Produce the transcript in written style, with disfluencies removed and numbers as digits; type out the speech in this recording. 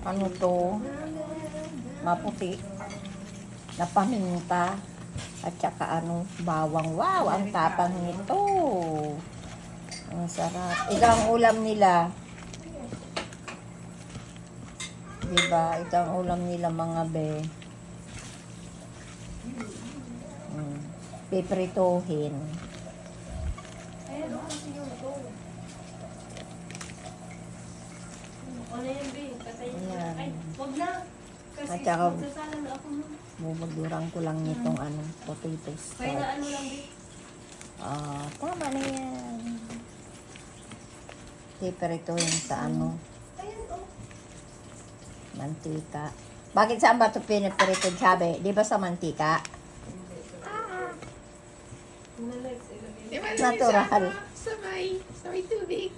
Ano to? Maputi. Na paminta. At saka ano, bawang. Wow, ang tapang nito. Ang sarap. Ito ang ulam nila. Diba? Ito ang ulam nila mga be. Piprituhin. Ayan, kasi yung go. Ano yan, be? Ayan. Ay, wag na. Kasi At saka, magsasala na ako. bubagduran ko lang nitong ano, potato Kaya na ano starch. lang, be? Tama na yan. Piprituhin sa ano, Ayan, oh. mantika. Bakit saan ba ito piniprito, sabi? Di ba sa mantika? Nalags, ilagay. Di ba, Natural. Sa may tubig.